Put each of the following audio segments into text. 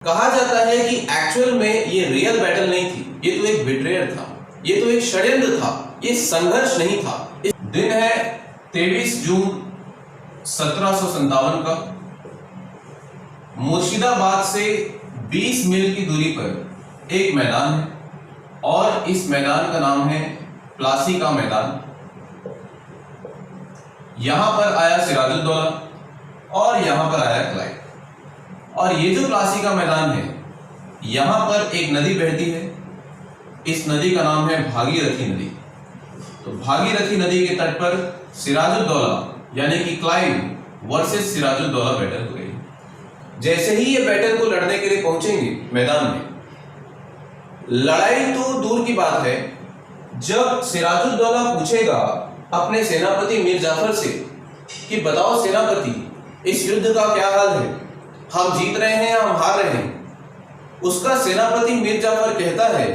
कहा जाता है कि एक्चुअल में ये रियल बैटल नहीं थी, ये तो एक बिट्रेयर था, ये तो एक षड्यंत्र था, ये संघर्ष नहीं था। इस दिन है 23 जून 1757 का। मुर्शिदाबाद से 20 मील की दूरी पर एक मैदान है और इस मैदान का नाम है प्लासी का मैदान। यहां पर आया सिराजुद्दौला और यहां पर आया क्लाइव। और ये जो प्लासी का मैदान है, यहां पर एक नदी बहती है। इस नदी का नाम है भागीरथी नदी। तो भागीरथी नदी के तट पर सिराजुद्दौला यानी कि क्लाइव वर्सेस सिराजुद्दौला बैटल हो गई। जैसे ही ये बैटल को लड़ने के लिए पहुंचेंगे मैदान में, लड़ाई तो दूर की बात है, जब सिराजुद्दौला पूछेगा अपने सेनापति मीर जाफर से कि बताओ सेनापति, इस युद्ध का क्या हाल है, हम जीत रहे हैं या हम हार रहे हैं, उसका सेनापति मीर जाफर कहता है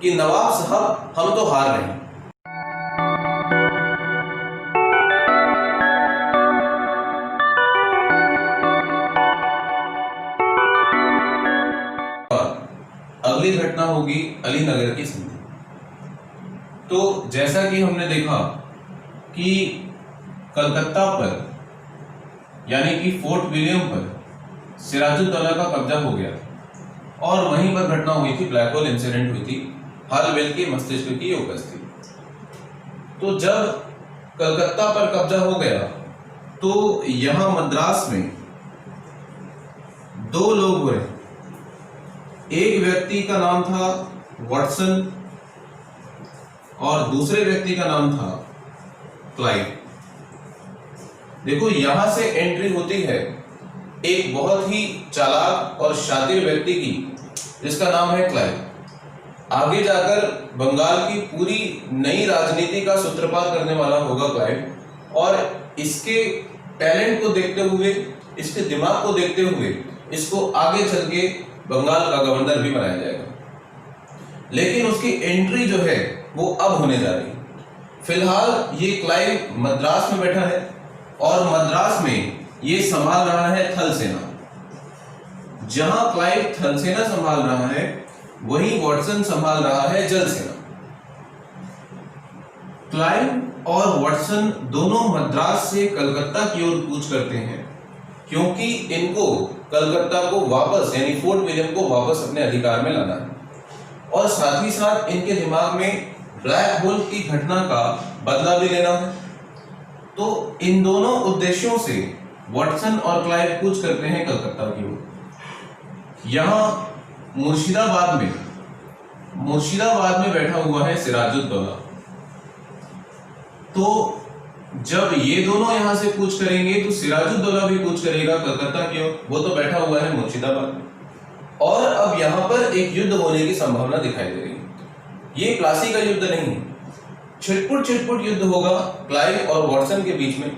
कि नवाब साहब, हम तो हार रहे हैं। अगली घटना होगी अलीनगर की संधि। तो जैसा कि हमने देखा कि कलकत्ता पर यानी कि फोर्ट विलियम पर सिराजुद्दौला का कब्जा हो गया और वहीं पर घटना हुई थी, ब्लैक होल इंसिडेंट हुई थी, हालवेल के मस्तिष्क की उपस्थिति। तो जब कलकत्ता पर कब्जा हो गया तो यहां मद्रास में दो लोग हुए। एक व्यक्ति का नाम था वाटसन और दूसरे व्यक्ति का नाम था क्लाइव। देखो, यहां से एंट्री होती है एक बहुत ही चालाक और शातिर व्यक्ति की, जिसका नाम है क्लाइव। आगे जाकर बंगाल की पूरी नई राजनीति का सूत्रपात करने वाला होगा क्लाइव, और इसके टैलेंट को देखते हुए, इसके दिमाग को देखते हुए इसको आगे चल के बंगाल का गवर्नर भी बनाया जाएगा। लेकिन उसकी एंट्री जो है वो अब होने जा रही है। फिलहाल ये क्लाइव मद्रास में बैठा है और मद्रास में ये संभाल रहा है थल सेना। जहां क्लाइव थल सेना संभाल रहा है, वहीं वाटसन संभाल रहा है जल सेना। क्लाइव और वाटसन दोनों मद्रास से कलकत्ता की ओर कूच करते हैं, क्योंकि इनको कलकत्ता को वापस यानी फोर्ट विलियम को वापस अपने अधिकार में लाना है और साथ ही साथ इनके दिमाग में ब्लैक होल की घटना का बदला भी लेना है। तो इन दोनों उद्देश्यों से वाटसन और क्लाइव कूच करते हैं कलकत्ता की ओर। यहां मुर्शिदाबाद में बैठा हुआ है सिराजुद्दौला। तो जब ये दोनों यहां से कूच करेंगे तो सिराजुद्दौला भी कूच करेगा कलकत्ता की ओर। वो तो बैठा हुआ है मुर्शिदाबाद में। और अब यहां पर एक युद्ध होने की संभावना दिखाई दे रही है। ये प्लासी का युद्ध नहीं, छिटपुट युद्ध होगा क्लाइव और वाटसन के बीच में,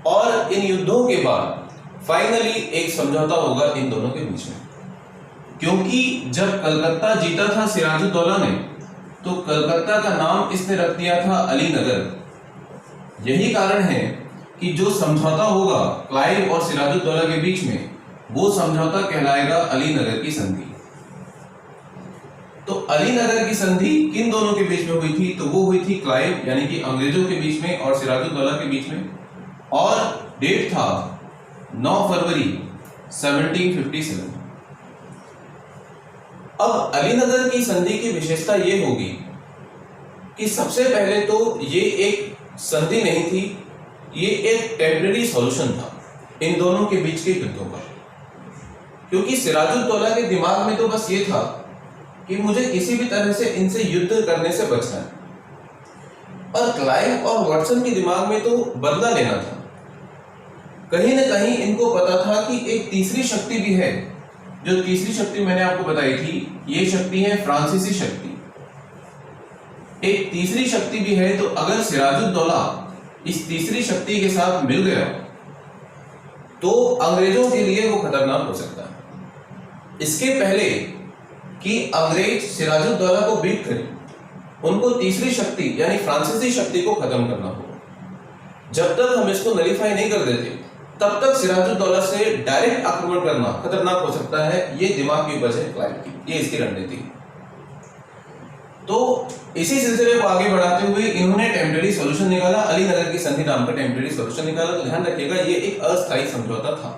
और इन युद्धों के बाद फाइनली एक समझौता होगा इन दोनों के बीच में। क्योंकि जब कलकत्ता जीता था सिराजुद्दौला ने, तो कलकत्ता का नाम इसने रख दिया था अलीनगर। यही कारण है कि जो समझौता होगा क्लाइव और सिराजुद्दौला के बीच में, वो समझौता कहलाएगा अलीनगर की संधि। तो अलीनगर की संधि किन दोनों के बीच में हुई थी? तो वो हुई थी क्लाइव यानी कि अंग्रेजों के बीच में और सिराजुद्दौला के बीच में, और डेट था 9 फरवरी 1757। अब अलीनगर की संधि की विशेषता ये होगी कि सबसे पहले तो ये एक संधि नहीं थी, ये एक टेम्परेरी सॉल्यूशन था इन दोनों के बीच के युद्धों का। क्योंकि सिराजुद्दौला के दिमाग में तो बस ये था कि मुझे किसी भी तरह से इनसे युद्ध करने से बचना है, और क्लाइव और वाटसन के दिमाग में तो बदला लेना था। कहीं न कहीं इनको पता था कि एक तीसरी शक्ति भी है। जो तीसरी शक्ति मैंने आपको बताई थी, ये शक्ति है फ्रांसीसी शक्ति। एक तीसरी शक्ति भी है, तो अगर सिराजुद्दौला इस तीसरी शक्ति के साथ मिल गया तो अंग्रेजों के लिए वो खतरनाक हो सकता है। इसके पहले कि अंग्रेज सिराजुद्दौला को बीट करें, उनको तीसरी शक्ति यानी फ्रांसीसी शक्ति को खत्म करना होगा। जब तक हम इसको नलीफाई नहीं कर देते, तब तक सिराजुद्दौला से डायरेक्ट आक्रमण करना खतरनाक हो सकता है। ये दिमाग की उपज है क्लाइव की, ये इसकी रणनीति। तो इसी सिलसिले को आगे बढ़ाते हुए इन्होंने टेम्परेरी सॉल्यूशन निकाला, अलीनगर की संधि नाम का टेम्परेरी सॉल्यूशन निकाला। तो ध्यान रखिएगा ये एक अस्थायी समझौता था।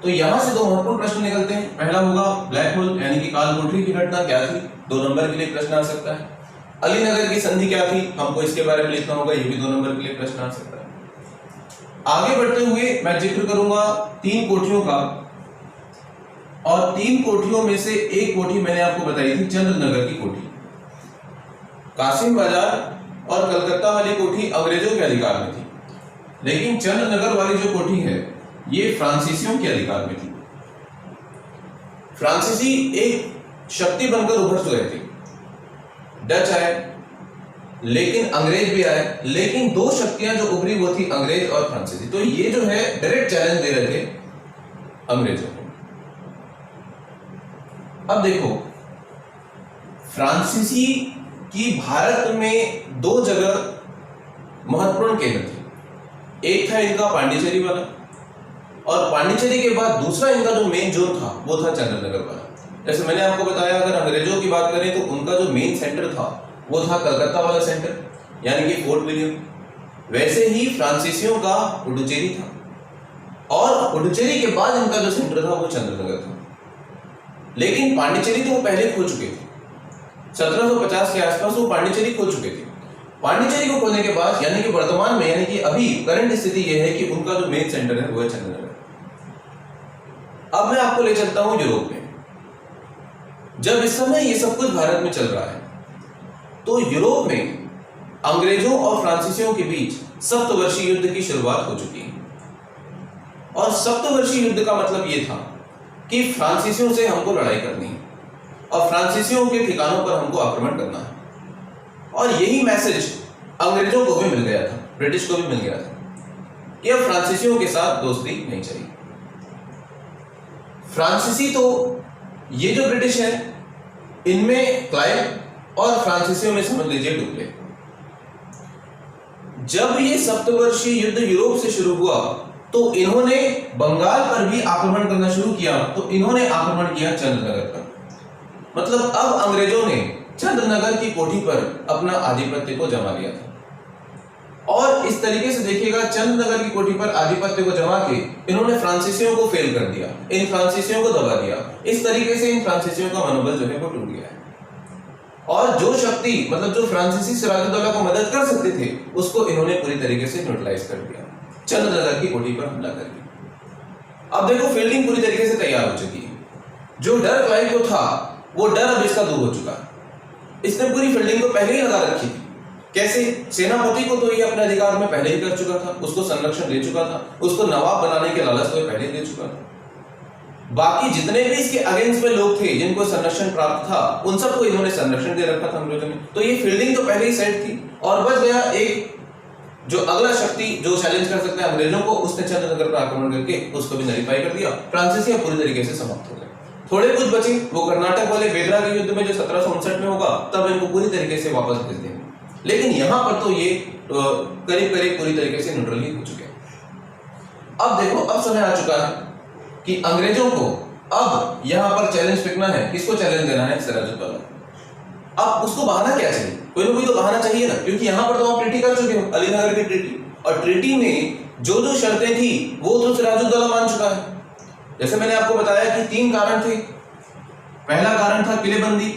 तो यहां से दो महत्वपूर्ण प्रश्न निकलते हैं। पहला होगा ब्लैक होल यानी कि काल कोठरी की घटना क्या थी, 2 नंबर के लिए प्रश्न आ सकता है। अलीनगर की संधि क्या थी, हमको इसके बारे में लिखना होगा, ये भी 2 नंबर के लिए प्रश्न आ सकता है। आगे बढ़ते हुए मैं जिक्र करूंगा 3 कोठियों का, और 3 कोठियों में से एक कोठी मैंने आपको बताई थी चंद्रनगर की कोठी। कासिम बाजार और कलकत्ता वाली कोठी अंग्रेजों के अधिकार में थी, लेकिन चंद्रनगर वाली जो कोठी है ये फ्रांसीसियों के अधिकार में थी। फ्रांसीसी एक शक्ति बनकर उभर चुके थे। डच आए, लेकिन अंग्रेज भी आए, लेकिन 2 शक्तियां जो उभरी वो थी अंग्रेज और फ्रांसीसी। तो ये जो है डायरेक्ट चैलेंज दे रहे थे अंग्रेजों को। अब देखो, फ्रांसीसी की भारत में 2 जगह महत्वपूर्ण केंद्र थे। एक था इनका पांडिचेरी वाला, और पांडिचेरी के बाद दूसरा इनका जो मेन जोन था वो था चंद्रनगर वाला। जैसे मैंने आपको बताया, अगर अंग्रेजों की बात करें तो उनका जो मेन सेंटर था वो था कलकत्ता वाला सेंटर, यानी कि फोर्ट विलियम। वैसे ही फ्रांसीसियों का पुडुचेरी था, और पुडुचेरी के बाद इनका जो सेंटर था वो चंद्रनगर था। लेकिन पांडिचेरी तो वो पहले खो चुके थे, 1750 के आसपास वो पांडिचेरी खो चुके थे। पांडिचेरी को खोने के बाद यानी कि वर्तमान में, यानी कि अभी करंट स्थिति यह है कि उनका जो मेन सेंटर है वो है चंद्रनगर। अब मैं आपको ले चलता हूं यूरोप में। जब इस समय ये सब कुछ भारत में चल रहा है, तो यूरोप में अंग्रेजों और फ्रांसीसियों के बीच सप्तवर्षीय युद्ध की शुरुआत हो चुकी है। और सप्तवर्षीय युद्ध का मतलब यह था कि फ्रांसीसियों से हमको लड़ाई करनी है और फ्रांसीसियों के ठिकानों पर हमको आक्रमण करना है। और यही मैसेज अंग्रेजों को भी मिल गया था, ब्रिटिश को भी मिल गया था कि अब फ्रांसीसियों के साथ दोस्ती नहीं चाहिए। फ्रांसीसी तो ये जो ब्रिटिश है इनमें क्लाइव और फ्रांसीसियों में समझ लीजिए डुप्ले। जब ये सप्तवर्षीय युद्ध यूरोप से शुरू हुआ तो इन्होंने बंगाल पर भी आक्रमण करना शुरू किया। तो इन्होंने आक्रमण किया चंद्रनगर पर। मतलब अब अंग्रेजों ने चंद्रनगर की कोठी पर अपना आधिपत्य को जमा लिया था। और इस तरीके से देखिएगा, चंद्रनगर की कोठी पर आधिपत्य को जमा के इन्होंने फ्रांसीसियों को फेल कर दिया, इन फ्रांसीसियों को दबा दिया। इस तरीके से इन फ्रांसीसियों का मनोबल जो है वो टूट गया है। और जो शक्ति, मतलब जो फ्रांसीसी सिराजुद्दौला को मदद कर सकते थे, उसको इन्होंने पूरी तरीके से न्यूट्रलाइज कर दिया चंद्रनगर की कोठी पर हमला करके। अब देखो, फील्डिंग पूरी तरीके से तैयार हो चुकी है। जो डर क्लाइव को था वो डर अब इसका दूर हो चुका है। इसने पूरी फील्डिंग को पहले ही लगा रखी थी। कैसे? सेनापति को तो ये अपने अधिकार में पहले ही कर चुका था, उसको संरक्षण दे चुका था, उसको नवाब बनाने के लालच तो पहले ही दे चुका था। बाकी जितने भी इसके अगेंस्ट में लोग थे जिनको संरक्षण प्राप्त था, उन सबको इन्होंने संरक्षण दे रखा था अंग्रेजों ने। तो ये फील्डिंग तो पहले ही सेट थी। और बच गया एक जो अगला शक्ति जो चैलेंज कर सकता है अंग्रेजों को, उसने चंद्रनगर पर आक्रमण करके उसको भी नलीफाई कर दिया। फ्रांसीसी पूरी तरीके से समाप्त हो गए। थोड़े कुछ बचे, वो कर्नाटक वाले बेदरा के युद्ध में जो 1759 में होगा, तब इनको पूरी तरीके से वापस भेज देंगे। लेकिन यहां पर तो ये करीब करीब पूरी तरीके से न्यूट्रल ही हो चुके हैं। अब देखो, अब समय आ चुका है कि अंग्रेजों को अब यहां पर चैलेंज फेंकना है। किसको चैलेंज देना है? सिराजुद्दौला। अब उसको बहाना क्या चाहिए? कोई ना कोई तो बहाना चाहिए ना, क्योंकि यहां पर तो आप ट्रीटी कर चुके हो, अलीनगर की ट्रीटी। और ट्रीटी में जो जो शर्तें थी वो तो सिराजुद्दौला मान चुका है। जैसे मैंने आपको बताया कि 3 कारण थे। पहला कारण था किलेबंदी,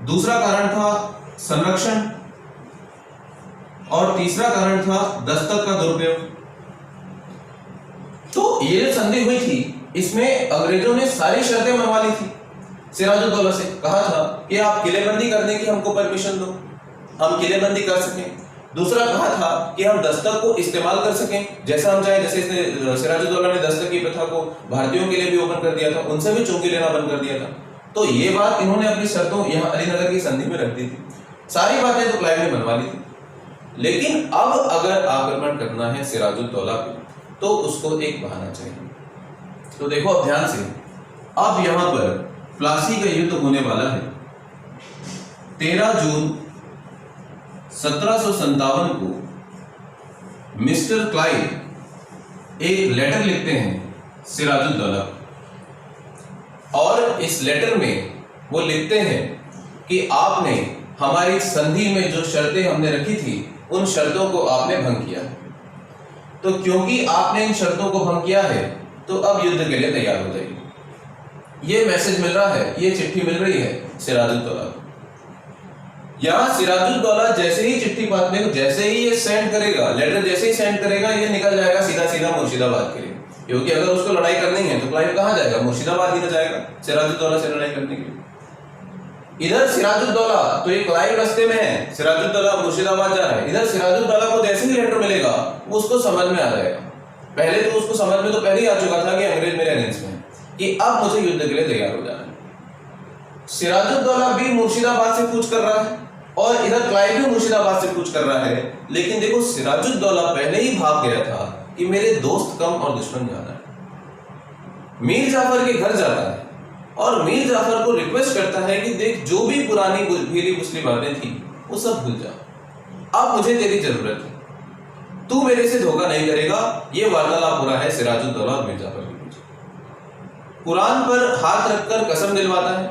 दूसरा कारण था संरक्षण, और तीसरा कारण था दस्तक का दुरुपयोग। तो ये जो संधि हुई थी, इसमें अंग्रेजों ने सारी शर्तें मनवा ली थी सिराजुद्दौला से। कहा था कि आप किलेबंदी करने की हमको परमिशन दो, हम किलेबंदी कर सकें। दूसरा कहा था कि हम दस्तक को इस्तेमाल कर सकें जैसा हम चाहे। जैसे इसने सिराजुद्दौला ने दस्तक की प्रथा को भारतीयों के लिए भी ओपन कर दिया था, उनसे भी चौकी लेना बंद कर दिया था। तो ये बात इन्होंने अपनी शर्तों यहाँ अलीनगर की संधि में रख दी थी। सारी बातें तो क्लाइव ने बनवा ली थी। लेकिन अब अगर आक्रमण करना है सिराजुद्दौला को, तो उसको एक बहाना चाहिए। तो देखो अब ध्यान से, अब यहां पर प्लासी का युद्ध होने वाला है 13 जून 1757 को मिस्टर क्लाइव एक लेटर लिखते हैं सिराजुद्दौला, और इस लेटर में वो लिखते हैं कि आपने हमारी संधि में जो शर्तें हमने रखी थी उन शर्तों को आपने भंग किया, तो क्योंकि आपने इन शर्तों को भंग किया है तो अब युद्ध के लिए तैयार हो जाइए। ये मैसेज मिल रहा है, ये चिट्ठी मिल रही है सिराजुद्दौला। यहां सिराजुद्दौला जैसे ही चिट्ठी पाते हैं, जैसे ही ये सेंड करेगा, लेटर जैसे ही सेंड करेगा, ये निकल जाएगा सीधा सीधा मुर्शिदाबाद के लिए, क्योंकि अगर उसको लड़ाई करनी है तो क्लाइव कहां जाएगा? मुर्शिदाबाद ही तो जाएगा सिराजुद्दौला से लड़ाई करने के लिए। इधर सिराजुद्दौला तो ये क्लाइव रास्ते में है, सिराजुद्दौला मुर्शिदाबाद जा रहा है। इधर सिराजुद्दौला को जैसे ही लेटर मिलेगा वो उसको समझ में आ जाएगा। पहले तो उसको समझ में तो पहले ही आ चुका था कि अंग्रेज मेरे अगेंस्ट में है, कि अब मुझे युद्ध के लिए तैयार हो जाना है। सिराजुद्दौला भी मुर्शिदाबाद से कूच कर रहा है और इधर क्लाइव भी मुर्शिदाबाद से कूच कर रहा है, लेकिन देखो सिराजुद्दौला पहले ही भाग गया था कि मेरे दोस्त कम और दुश्मन ज्यादा है। मीर जाफर के घर जाता है और मीर जाफर को रिक्वेस्ट करता है कि देख, जो भी पुरानी भीली पुछली बातें थी वो सब भूल जा, अब मुझे तेरी जरूरत है, तू मेरे से धोखा नहीं करेगा। ये वार्तालाप हो रहा है सिराजुद्दौला और मीर जाफर के बीच। कुरान पर हाथ रखकर कसम दिलवाता है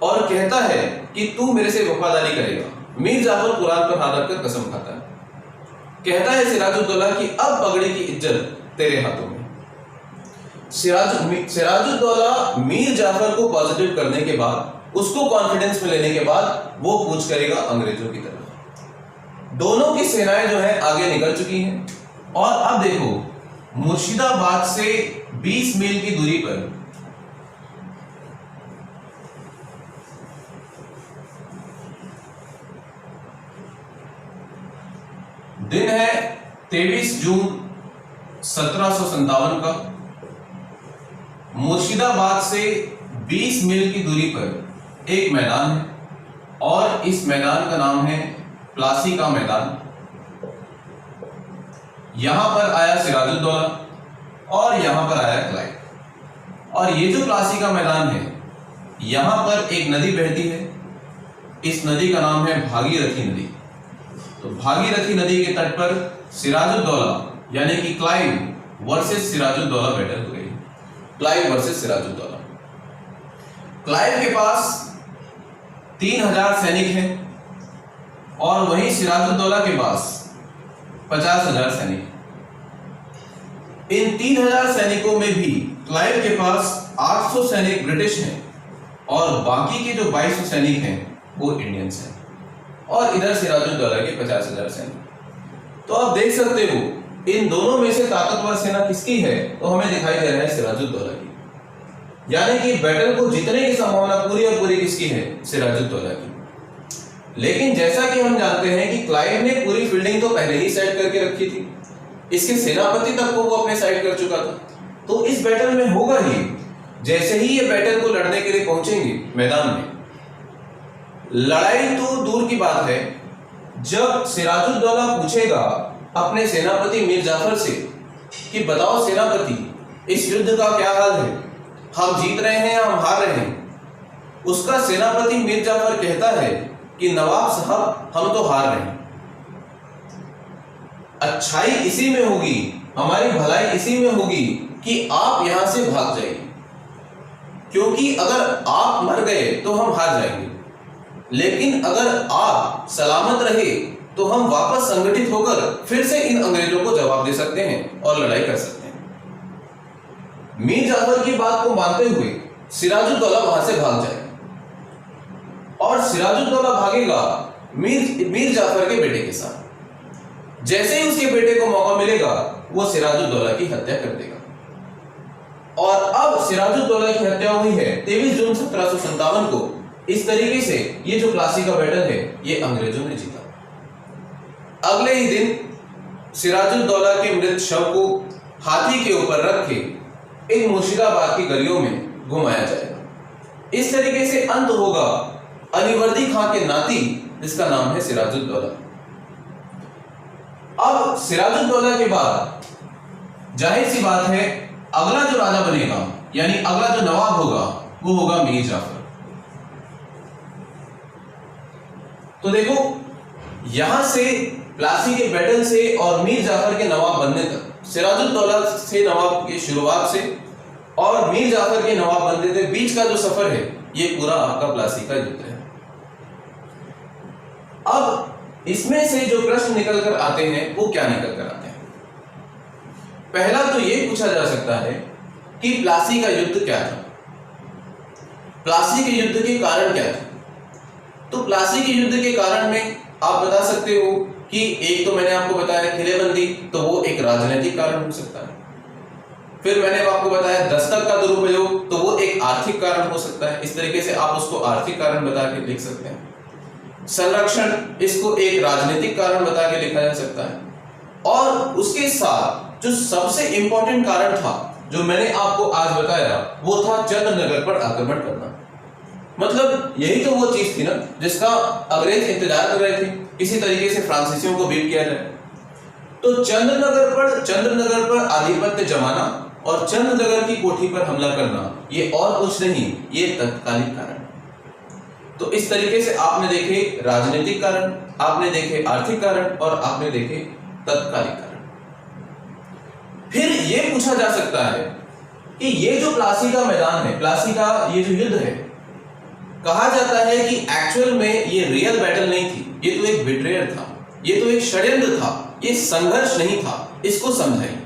और कहता है कि तू मेरे से वफादारी करेगा। मीर जाफर कुरान पर हाथ रखकर कसम खाता है, कहता है सिराजुद्दौला कि अब पगड़ी की इज्जत तेरे हाथों में। सिराजुद्दौला मीर जाफर को पॉजिटिव करने के बाद, उसको कॉन्फिडेंस में लेने के बाद वो कूच करेगा अंग्रेजों की तरफ। दोनों की सेनाएं जो है आगे निकल चुकी हैं और अब देखो मुर्शिदाबाद से 20 मील की दूरी पर दिन है 23 जून 1757 का। मुर्शिदाबाद से 20 मील की दूरी पर एक मैदान है और इस मैदान का नाम है प्लासी का मैदान। यहां पर आया सिराजुद्दौला और यहां पर आया क्लाइव। और ये जो प्लासी का मैदान है, यहां पर एक नदी बहती है, इस नदी का नाम है भागीरथी नदी। तो भागीरथी नदी के तट पर सिराजुद्दौला यानी कि क्लाइव वर्सेस सिराजुद्दौला बैटल हो गई। Clive versus Siraj-ud-Daulah. क्लाइव के पास 3000 सैनिक हैं और वहीं सिराजुद्दौला के पास 50,000 सैनिक। इन 3000 सैनिकों में भी क्लाइव के पास 800 सैनिक ब्रिटिश हैं और बाकी के जो 2200 सैनिक हैं वो इंडियंस हैं, और इधर सिराजुद्दौला के 50,000 सैनिक। तो आप देख सकते हो इन दोनों में से ताकतवर सेना किसकी है? तो हमें दिखाई दे रहा है सिराजुद्दौला की, यानी कि बैटल को जीतने की संभावना पूरी और पूरी किसकी है? सिराजुद्दौला की। लेकिन जैसा कि हम जानते हैं कि क्लाइव ने पूरी फील्डिंग तो पहले ही सेट करके रखी थी, इसके सेनापति तक को वो अपने साइड कर चुका था, तो इस बैटल में होगा ही। जैसे ही ये बैटल को लड़ने के लिए पहुंचेंगे मैदान में, लड़ाई तो दूर की बात है, जब सिराजुद्दौला पूछेगा अपने सेनापति मीर जाफर से कि बताओ सेनापति, इस युद्ध का क्या हाल है, हम जीत रहे हैं या हम हार रहे हैं? उसका सेनापति मीर जाफर कहता है कि नवाब साहब, हम तो हार रहे हैं। अच्छाई इसी में होगी, हमारी भलाई इसी में होगी कि आप यहां से भाग जाइए, क्योंकि अगर आप मर गए तो हम हार जाएंगे, लेकिन अगर आप सलामत रहे तो हम वापस संगठित होकर फिर से इन अंग्रेजों को जवाब दे सकते हैं और लड़ाई कर सकते हैं। मीर जाफर की बात को मानते हुए सिराजुद्दौला वहां से भाग जाएगा और सिराजुद्दौला भागेगा मीर जाफर के बेटे के साथ। जैसे ही उसके बेटे को मौका मिलेगा वो सिराजुद्दौला की हत्या कर देगा। और अब सिराजुद्दौला की हत्या हुई है 23 जून 1757 को। इस तरीके से ये जो प्लासी का बैटल है ये अंग्रेजों ने जीता। अगले ही दिन सिराजुद्दौला के मृत शव को हाथी के ऊपर रख के इन मुर्शिदाबाद की गलियों में घुमाया जाएगा। इस तरीके से अंत होगा अलीवर्दी खां के नाती, जिसका नाम है सिराजुद्दौला। अब सिराजुद्दौला के बाद जाहिर सी बात है अगला जो राजा बनेगा यानी अगला जो नवाब होगा वो होगा मीर जाफर। तो देखो यहां से प्लासी के बैटल से और मीर जाफर के नवाब बनने तक, सिराजुद्दौला से नवाब की शुरुआत से और मीर जाफर के नवाब बनने तक बीच का जो सफर है, ये पूरा आपका प्लासी का युद्ध है। अब इसमें से जो प्रश्न निकल कर आते हैं वो क्या निकल कर आते हैं? पहला तो ये पूछा जा सकता है कि प्लासी का युद्ध क्या था, प्लासी के युद्ध के कारण क्या थे। तो प्लासी के युद्ध के कारण में आप बता सकते हो कि एक तो मैंने आपको बताया किलेबंदी, तो वो एक राजनीतिक कारण हो सकता है। फिर मैंने आपको बताया दस्तक का दुरुपयोग, तो वो एक आर्थिक कारण हो सकता है। इस तरीके से आप उसको आर्थिक कारण बता के लिख सकते हैं। संरक्षण, इसको एक राजनीतिक कारण बता के लिखा जा सकता है। और उसके साथ जो सबसे इंपॉर्टेंट कारण था जो मैंने आपको आज बताया, वो था चंद्रनगर पर आक्रमण करना। मतलब यही तो वो चीज थी ना जिसका अंग्रेज इंतजार कर रहे थे, किसी तरीके से फ्रांसीसियों को बीट किया जाए। तो चंद्रनगर पर आधिपत्य जमाना और चंद्रनगर की कोठी पर हमला करना, ये और कुछ नहीं, ये तत्कालिक कारण। तो इस तरीके से आपने देखे राजनीतिक कारण, आपने देखे आर्थिक कारण और आपने देखे तत्कालिक कारण। फिर ये पूछा जा सकता है कि ये जो प्लासी का मैदान है, प्लासी का ये जो युद्ध है, कहा जाता है कि एक्चुअल में ये रियल बैटल नहीं थी, ये तो एक बिट्रेयर था, ये तो एक षड्यंत्र था, ये संघर्ष नहीं था। इसको समझाइए।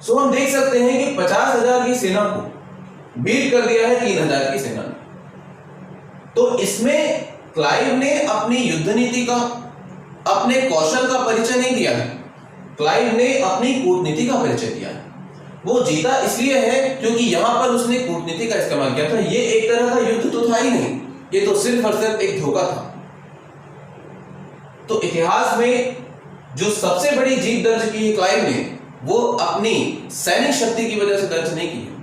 सो हम देख सकते हैं कि 50,000 की सेना को बीट कर दिया है 3,000 की सेना ने। तो इसमें क्लाइव ने अपनी युद्ध नीति का, अपने कौशल का परिचय नहीं दिया है, क्लाइव ने अपनी कूटनीति का परिचय दिया है। वो जीता इसलिए है क्योंकि यहां पर उसने कूटनीति का इस्तेमाल किया था। ये एक तरह का युद्ध तो था ही नहीं, ये तो सिर्फ और सिर्फ एक धोखा था। तो इतिहास में जो सबसे बड़ी जीत दर्ज की है क्लाइव ने, वो अपनी सैनिक शक्ति की वजह से दर्ज नहीं की है,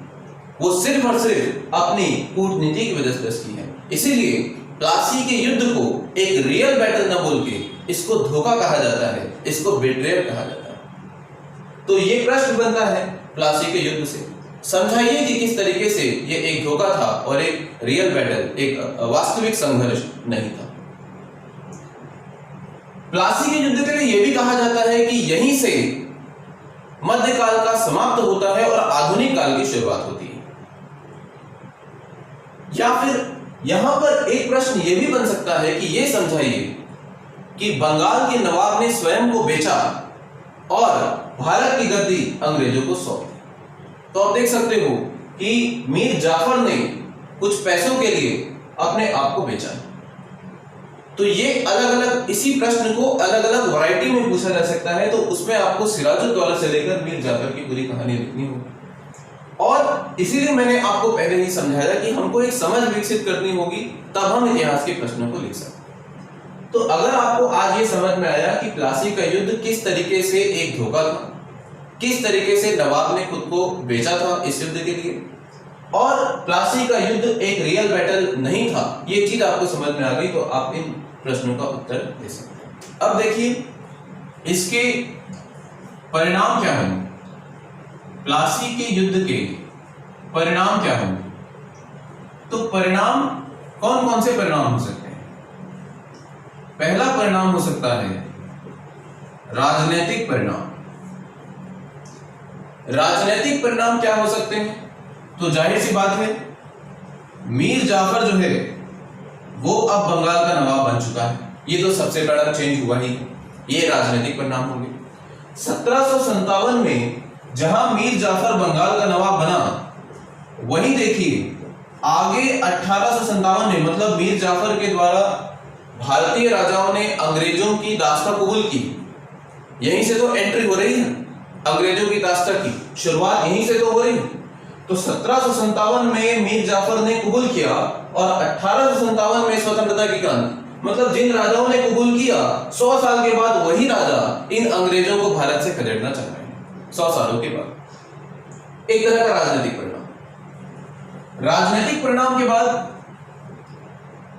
वो सिर्फ और सिर्फ अपनी कूटनीति की वजह से दर्ज की है। इसीलिए प्लासी के युद्ध को एक रियल बैटल न बोल के इसको धोखा कहा जाता है, इसको बिट्रेयर कहा जाता है। तो ये प्रश्न बनता है प्लासी के युद्ध से, समझाइए कि किस तरीके से ये एक धोखा था और एक रियल बैटल, एक वास्तविक संघर्ष नहीं था। प्लासी के युद्ध के लिए यह भी कहा जाता है कि यहीं से मध्यकाल का समाप्त होता है और आधुनिक काल की शुरुआत होती है। या फिर यहां पर एक प्रश्न यह भी बन सकता है कि यह समझाइए कि बंगाल के नवाब ने स्वयं को बेचा और भारत की गद्दी अंग्रेजों को सौंप दी। तो आप देख सकते हो कि मीर जाफर ने कुछ पैसों के लिए अपने आप को बेचा। तो ये अलग अलग, इसी प्रश्न को अलग अलग वैरायटी में पूछा जा सकता है। तो उसमें आपको सिराजुद्दौला से लेकर मीर जाफर की पूरी कहानी लिखनी होगी। और इसीलिए मैंने आपको पहले ही समझाया कि हमको एक समझ विकसित करनी होगी, तब हम इतिहास के प्रश्नों को लिख सकते हैं। तो अगर आपको आज ये समझ में आया कि प्लासी का युद्ध किस तरीके से एक धोखा था, किस तरीके से नवाब ने खुद को बेचा था इस युद्ध के लिए, और प्लासी का युद्ध एक रियल बैटल नहीं था, ये चीज आपको समझ में आ गई, तो आप इन प्रश्नों का उत्तर दे सकते हैं। अब देखिए इसके परिणाम क्या होंगे, प्लासी के युद्ध के परिणाम क्या होंगे। तो परिणाम कौन कौन से परिणाम हो सकते हैं? पहला परिणाम हो सकता है राजनीतिक परिणाम। राजनीतिक परिणाम क्या हो सकते हैं? तो जाहिर सी बात है, मीर जाफर जो है वो अब बंगाल का नवाब बन चुका है, ये तो सबसे बड़ा चेंज हुआ ही, ये राजनीतिक परिणाम होंगे। 1757 में जहां मीर जाफर बंगाल का नवाब बना, वहीं देखिए आगे 1857 में, मतलब मीर जाफर के द्वारा भारतीय राजाओं ने अंग्रेजों की दास्ता कबूल की। यहीं से तो एंट्री हो रही है, अंग्रेजों की दास्ता की शुरुआत यहीं से तो हो रही है। तो 1757 में मीर जाफर ने कबूल किया और 1857 में स्वतंत्रता की क्रांति, मतलब जिन राजाओं ने कबूल किया 100 साल के बाद वही राजा इन अंग्रेजों को भारत से खदेड़ना चाह रहे हैं 100 सालों के बाद। एक तरह का राजनीतिक परिणाम। राजनीतिक परिणाम के बाद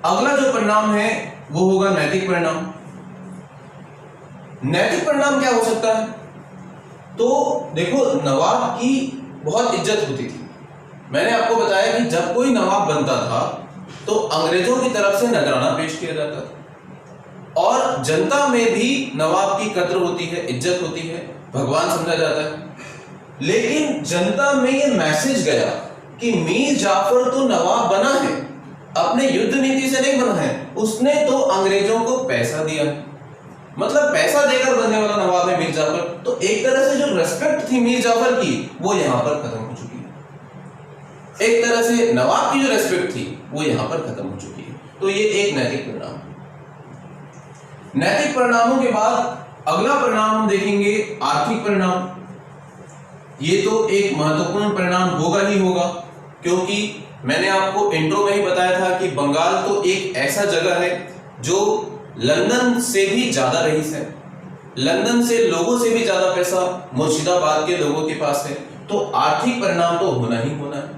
अगला जो परिणाम है वो होगा नैतिक परिणाम। नैतिक परिणाम क्या हो सकता है? तो देखो, नवाब की बहुत इज्जत होती थी। मैंने आपको बताया कि जब कोई नवाब बनता था तो अंग्रेजों की तरफ से नजराना पेश किया जाता था। और जनता में भी नवाब की कद्र होती है, इज्जत होती है, भगवान समझा जाता है। लेकिन जनता में ये मैसेज गया कि मीर जाफर तो नवाब बना है, अपने युद्ध नीति से नहीं बना है, उसने तो अंग्रेजों को पैसा दिया है, मतलब पैसा देकर बनने वाला नवाब है मीर जाफर। तो एक तरह से जो रेस्पेक्ट थी मीर जाफर की वो यहां पर खत्म हो चुकी है। एक तरह से नवाब की जो रेस्पेक्ट थी वो यहां पर खत्म हो चुकी है। तो ये एक नैतिक परिणाम। नैतिक परिणामों के बाद अगला परिणाम हम देखेंगे आर्थिक परिणाम। ये तो एक महत्वपूर्ण परिणाम होगा ही होगा, क्योंकि मैंने आपको इंट्रो में ही बताया था कि बंगाल तो एक ऐसा जगह है जो लंदन से भी ज्यादा रईस है, लंदन से लोगों से भी ज्यादा पैसा मुर्शिदाबाद के लोगों के पास है। तो आर्थिक परिणाम तो होना ही होना है।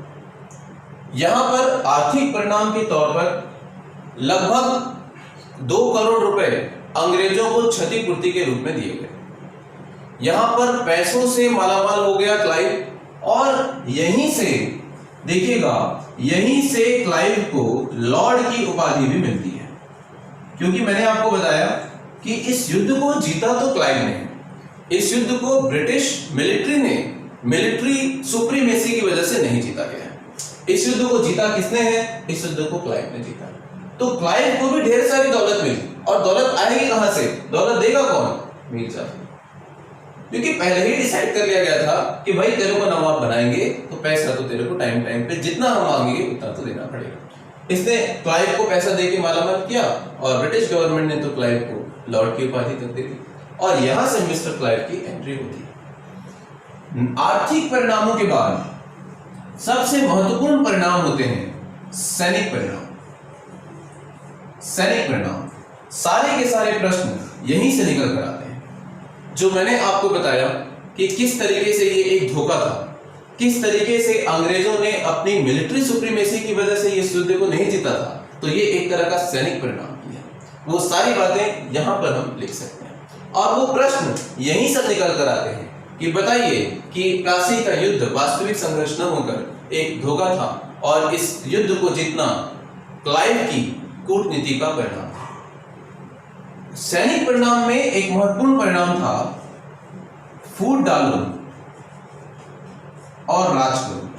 यहां पर आर्थिक परिणाम के तौर पर लगभग 2 करोड़ रुपए अंग्रेजों को क्षतिपूर्ति के रूप में दिए गए। यहां पर पैसों से मालामाल हो गया क्लाइव, और यहीं से देखिएगा, यहीं से क्लाइव को लॉर्ड की उपाधि भी मिलती है, क्योंकि मैंने आपको बताया कि इस युद्ध को जीता तो क्लाइव ने, इस युद्ध को ब्रिटिश मिलिट्री ने मिलिट्री सुप्रीमेसी की वजह से नहीं जीता गया है। इस युद्ध को जीता किसने है? इस युद्ध को क्लाइव ने जीता। तो क्लाइव को भी ढेर सारी दौलत मिली, और दौलत आएगी कहां से? दौलत देगा कौन? मीर जाफर। क्योंकि पहले ही डिसाइड कर लिया गया था कि भाई तेरे को नवाब बनाएंगे तो पैसा तो तेरे को टाइम टाइम पे जितना हम मांगेंगे उतना तो देना पड़ेगा। इसने क्लाइव को पैसा देके मालामाल किया, और ब्रिटिश गवर्नमेंट ने तो क्लाइव को लॉर्ड की उपाधि तक दे दी, और यहां से मिस्टर क्लाइव की एंट्री होती है। आर्थिक परिणामों के बाद सबसे महत्वपूर्ण परिणाम होते हैं सैनिक परिणाम। सैनिक परिणाम, सारे के सारे प्रश्न यहीं से निकल कर आते हैं। जो मैंने आपको बताया कि किस तरीके से ये एक धोखा था, किस तरीके से अंग्रेजों ने अपनी मिलिट्री सुप्रीमेसी की वजह से इस युद्ध को नहीं जीता था, तो ये एक तरह का सैनिक परिणाम किया। वो सारी बातें यहां पर हम लिख सकते हैं, और वो प्रश्न यहीं से निकल कर आते हैं कि बताइए कि प्लासी का युद्ध वास्तविक संघर्ष न होकर एक धोखा था, और इस युद्ध को जीतना क्लाइव की कूटनीति का परिणाम। सैनिक परिणाम में एक महत्वपूर्ण परिणाम था फूट डालो और राज करो।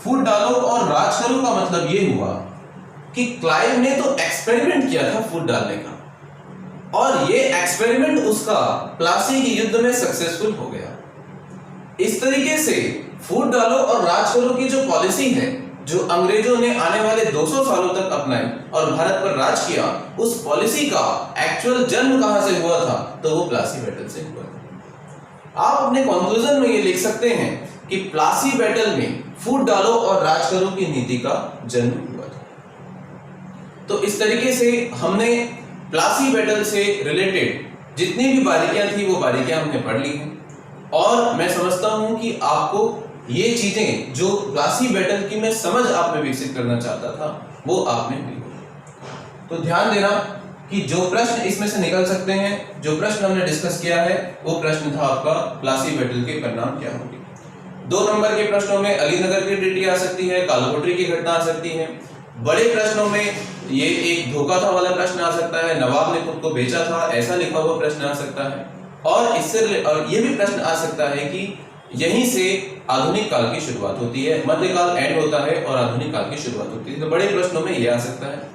फूट डालो और राज करो का मतलब यह हुआ कि क्लाइव ने तो एक्सपेरिमेंट किया था फूट डालने का, और ये एक्सपेरिमेंट उसका प्लासी के युद्ध में सक्सेसफुल हो गया। इस तरीके से फूट डालो और राज करो की जो पॉलिसी है, जो अंग्रेजों ने आने वाले 200 सालों तक अपनाई और भारत पर राज किया, उस पॉलिसी का एक्चुअल जन्म कहां से हुआ था? तो वो प्लासी बैटल से हुआ था। आप अपने कंक्लूजन में ये लिख सकते हैं कि प्लासी बैटल में फूट डालो और राज करो की नीति का जन्म हुआ था। तो इस तरीके से हमने प्लासी बैटल से रिलेटेड जितनी भी बारीकियां थी वो बारीकियां हमने पढ़ ली हैं, और मैं समझता हूं कि आपको ये चीजें जो प्लासी बैटल की मैं समझ आप में विकसित करना चाहता था वो आप में मिली। तो ध्यान देना कि जो प्रश्न इसमें से निकल सकते हैं, जो प्रश्न हमने डिस्कस किया है, वो प्रश्न था आपका प्लासी बैटल के परिणाम क्या होंगे। 2 नंबर के प्रश्नों में अलीनगर की ट्रीटी आ सकती है, कालकोटरी की घटना आ सकती है। बड़े प्रश्नों में ये एक धोखा था वाला प्रश्न आ सकता है, नवाब ने खुद को बेचा था ऐसा लिखा हुआ प्रश्न आ सकता है, और इससे और ये भी प्रश्न आ सकता है कि यहीं से आधुनिक काल की शुरुआत होती है, मध्यकाल एंड होता है और आधुनिक काल की शुरुआत होती है। तो बड़े प्रश्नों में यह आ सकता है।